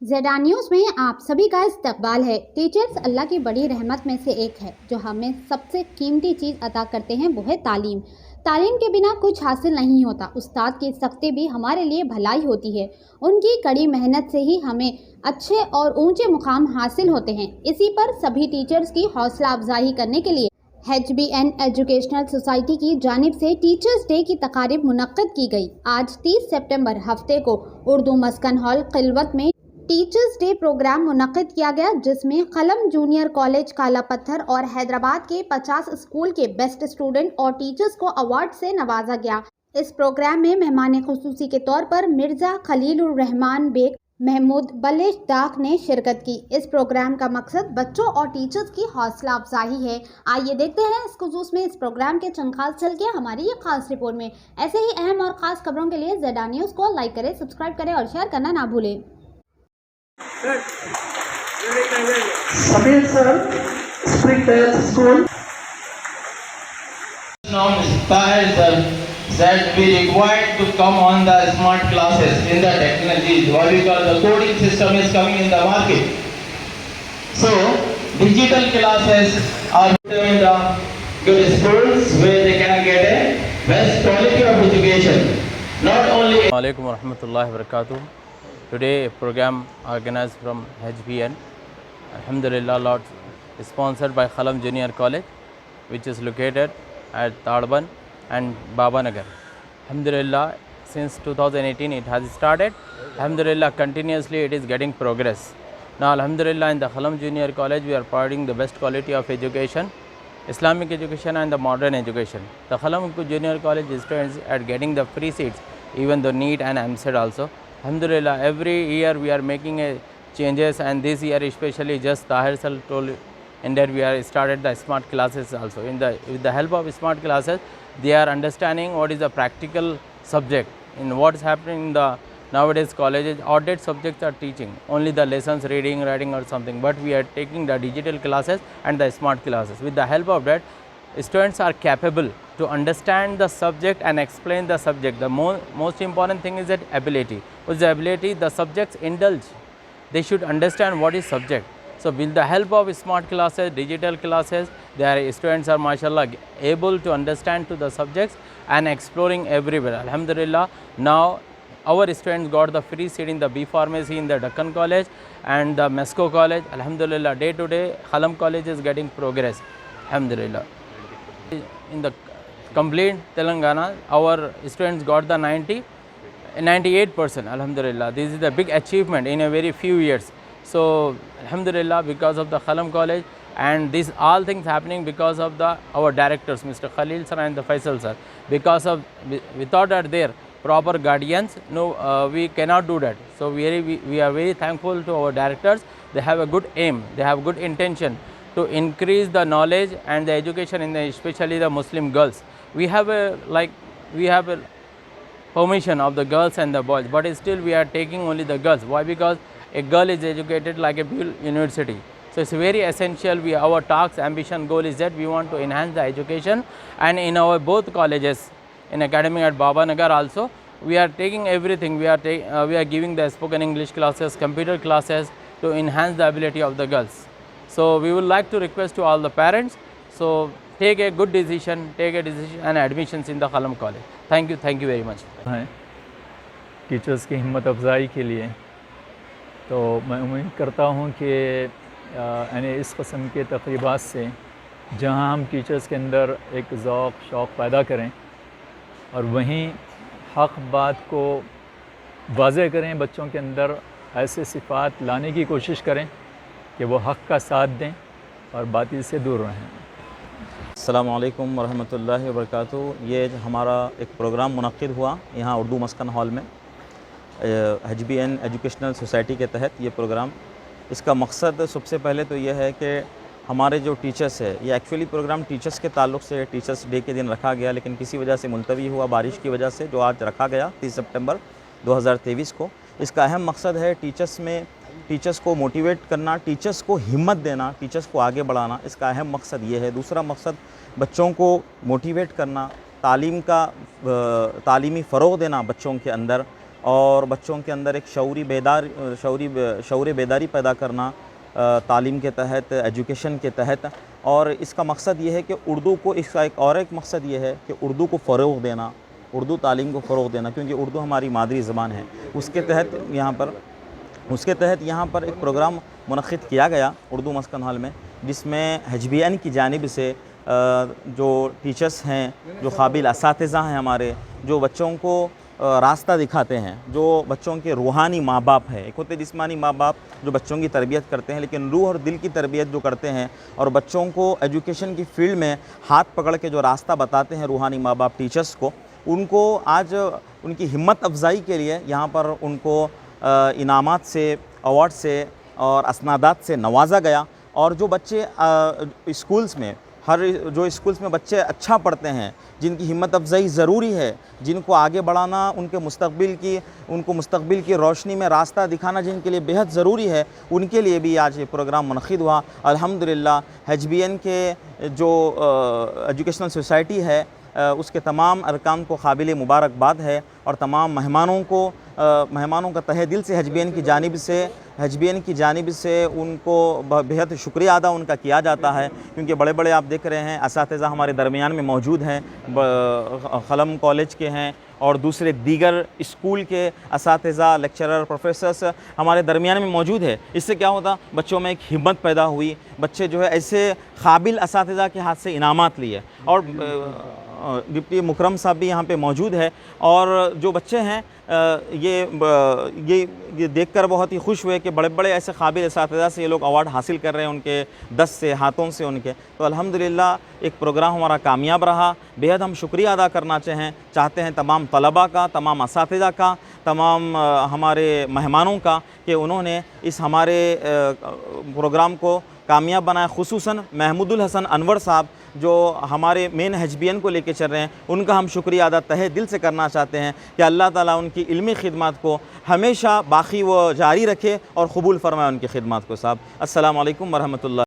زیڈا news میں آپ سبھی کا استقبال ہے۔ ٹیچرز اللہ کی بڑی رحمت میں سے ایک ہے۔ جو ہمیں سب سے قیمتی چیز عطا کرتے ہیں وہ ہے تعلیم۔ تعلیم کے بنا کچھ حاصل نہیں ہوتا۔ استاد کی سختی بھی ہمارے لیے بھلائی ہوتی ہے۔ ان کی کڑی محنت سے ہی ہمیں اچھے اور اونچے مقام حاصل ہوتے ہیں۔ اسی پر سبھی ٹیچرز کی حوصلہ افزائی کرنے کے لیے H B N educational society کی جانب سے ٹیچرز ڈے کی تقاریب منعقد کی گئی۔ آج 30 سپٹمبر ہفتے کو اردو مسکن ہال خلوت میں ٹیچرز ڈے پروگرام منعقد کیا گیا، جس میں قلم جونیئر کالج کالا پتھر اور حیدرآباد کے 50 اسکول کے بیسٹ اسٹوڈنٹ اور ٹیچرز کو ایوارڈ سے نوازا گیا۔ اس پروگرام میں مہمان خصوصی کے طور پر مرزا خلیل الرحمان بیگ محمود بلش ڈاک نے شرکت کی۔ اس پروگرام کا مقصد بچوں اور ٹیچرز کی حوصلہ افزائی ہے۔ آئیے دیکھتے ہیں اس خصوص میں اس پروگرام کے چند خاص جھلکیاں ہماری یہ خاص رپورٹ میں۔ ایسے ہی اہم اور خاص خبروں کے لیے زیڈا نیوز کو لائک کریں، سبسکرائب کریں اور شیئر کرنا نہ بھولیں۔ Sabir sir, Springdale School. Now Mr. Tahir sir said we required to come on the smart classes in the technologies, what we call the coding system is coming in the market. So digital classes are in the good schools where they can get a best quality of education. Not only Assalamualaikum warahmatullahi wabarakatuh. Today a program organized from HBN, Alhamdulillah, Lord, sponsored by Khalam Junior College, which is located at Tadban and Babanagar. Alhamdulillah, since 2018 it has started. Alhamdulillah, continuously it is getting progress. Now Alhamdulillah, in the Khalam Junior College we are providing the best quality of education, Islamic education and the modern education. The Khalam Junior College students are getting the free seats, even the NEET and AMCET also. Alhamdulillah, every year we are making a changes, and this year especially just Tahir sir told in that we are started the smart classes also. With the help of smart classes, they are understanding what is the practical subject in what is happening in the nowadays colleges. Outdated subjects are teaching only the lessons, reading, writing or something, but we are taking the digital classes and the smart classes. With the help of that, students are capable to understand the subject and explain the subject. The most important thing is that ability. With the ability, the subjects indulge. They should understand what is subject. So with the help of smart classes, digital classes, their students are mashallah able to understand to the subjects and exploring everywhere. Alhamdulillah, now our students got the free seat in the B Pharmacy in the Deccan College and the Mesco College. Alhamdulillah, day to day Khalam College is getting progress. Alhamdulillah. In the complete Telangana, our students got the 98%. Alhamdulillah, this is a big achievement in a very few years. So Alhamdulillah, because of the Khalam College, and these all things happening because of our directors, Mr. Khalil sir and the Faisal sir. Because of without that their proper guardians, no, we cannot do that. So we are very thankful to our directors. They have a good aim, they have good intention to increase the knowledge and the education in especially the Muslim girls. We have a permission of the girls and the boys, but still we are taking only the girls. Why? Because a girl is educated like a university. So it's very essential. Our talks, ambition, goal is that we want to enhance the education, and in our both colleges, in academy at Babanagar also, we are taking everything. We are giving the spoken English classes, computer classes to enhance the ability of the girls. So we would like to request to all the parents, so take a good decision, and admissions in the Khalam College. Thank you very much. Teachers کی ہمت افزائی کے لیے تو میں امید کرتا ہوں کہ یعنی اس قسم کے تقریبات سے جہاں ہم ٹیچرز کے اندر ایک ذوق شوق پیدا کریں اور وہیں حق بات کو واضح کریں، بچوں کے اندر ایسے صفات لانے کی کوشش کریں کہ وہ حق کا ساتھ دیں اور باطل سے دور رہیں۔ السلام علیکم ورحمۃ اللہ وبرکاتہ۔ یہ ہمارا ایک پروگرام منعقد ہوا یہاں اردو مسکن ہال میں H B N educational society کے تحت یہ پروگرام۔ اس کا مقصد سب سے پہلے تو یہ ہے کہ ہمارے جو ٹیچرس ہے، یہ ایکچولی پروگرام ٹیچرس کے تعلق سے ٹیچرس ڈے کے دن رکھا گیا، لیکن کسی وجہ سے ملتوی ہوا بارش کی وجہ سے، جو آج رکھا گیا 30 سپٹمبر 2023 کو۔ اس کا اہم مقصد ہے ٹیچرس کو موٹیویٹ کرنا، ٹیچرس کو ہمت دینا، ٹیچرس کو آگے بڑھانا، اس کا اہم مقصد یہ ہے۔ دوسرا مقصد بچوں کو موٹیویٹ کرنا، تعلیمی فروغ دینا بچوں کے اندر، اور بچوں کے اندر ایک شعور بیداری پیدا کرنا تعلیم کے تحت، ایجوکیشن کے تحت. اور اس کا مقصد یہ ہے کہ اردو کو، اس کا ایک مقصد یہ ہے کہ اردو کو فروغ دینا، اردو تعلیم کو فروغ دینا، کیونکہ اردو ہماری مادری زبان ہے. اس کے تحت یہاں پر ایک پروگرام منعقد کیا گیا اردو مسکن ہال میں، جس میں HBN کی جانب سے جو ٹیچرز ہیں، جو قابل اساتذہ ہیں ہمارے، جو بچوں کو راستہ دکھاتے ہیں، جو بچوں کے روحانی ماں باپ ہیں. ایک ہوتے جسمانی ماں باپ جو بچوں کی تربیت کرتے ہیں، لیکن روح اور دل کی تربیت جو کرتے ہیں اور بچوں کو ایجوکیشن کی فیلڈ میں ہاتھ پکڑ کے جو راستہ بتاتے ہیں روحانی ماں باپ ٹیچرز کو، ان کو آج ان کی ہمت افزائی کے لیے یہاں پر ان کو انعامات سے، ایوارڈ سے اور اسنادات سے نوازا گیا. اور جو بچے اسکولز میں، جو اسکولز میں بچے اچھا پڑھتے ہیں، جن کی ہمت افزائی ضروری ہے، جن کو آگے بڑھانا، ان کو مستقبل کی روشنی میں راستہ دکھانا جن کے لیے بہت ضروری ہے، ان کے لیے بھی آج یہ پروگرام منعقد ہوا. الحمدللہ HBN کے جو ایجوکیشنل سوسائٹی ہے، اس کے تمام ارکان کو قابل مبارکباد ہے، اور تمام مہمانوں کا تہہ دل سے HBN کی جانب سے ان کو بہت شکریہ ادا ان کا کیا جاتا ہے. کیونکہ بڑے بڑے آپ دیکھ رہے ہیں اساتذہ ہمارے درمیان میں موجود ہیں، قلم کالج کے ہیں اور دوسرے دیگر اسکول کے اساتذہ، لیکچرر، پروفیسرز ہمارے درمیان میں موجود ہے. اس سے کیا ہوتا، بچوں میں ایک ہمت پیدا ہوئی، بچے جو ہے ایسے قابل اساتذہ کے ہاتھ سے انعامات لیے. اور ڈپٹی مکرم صاحب بھی یہاں پہ موجود ہے، اور جو بچے ہیں یہ دیکھ کر بہت ہی خوش ہوئے کہ بڑے بڑے ایسے قابل اساتذہ سے یہ لوگ ایوارڈ حاصل کر رہے ہیں، ان کے دست سے، ہاتھوں سے ان کے. تو الحمدللہ ایک پروگرام ہمارا کامیاب رہا. بہت ہم شکریہ ادا کرنا چاہتے ہیں تمام طلباء کا، تمام اساتذہ کا، تمام ہمارے مہمانوں کا، کہ انہوں نے اس ہمارے پروگرام کو کامیاب بنایا. خصوصاً محمود الحسن انور صاحب جو ہمارے مین HBN کو لے کے چل رہے ہیں، ان کا ہم شکریہ ادا تہہ دل سے کرنا چاہتے ہیں کہ اللہ تعالیٰ ان کی علمی خدمات کو ہمیشہ باقی و جاری رکھے اور قبول فرمائے ان کی خدمات کو. صاحب السلام علیکم ورحمۃ اللہ.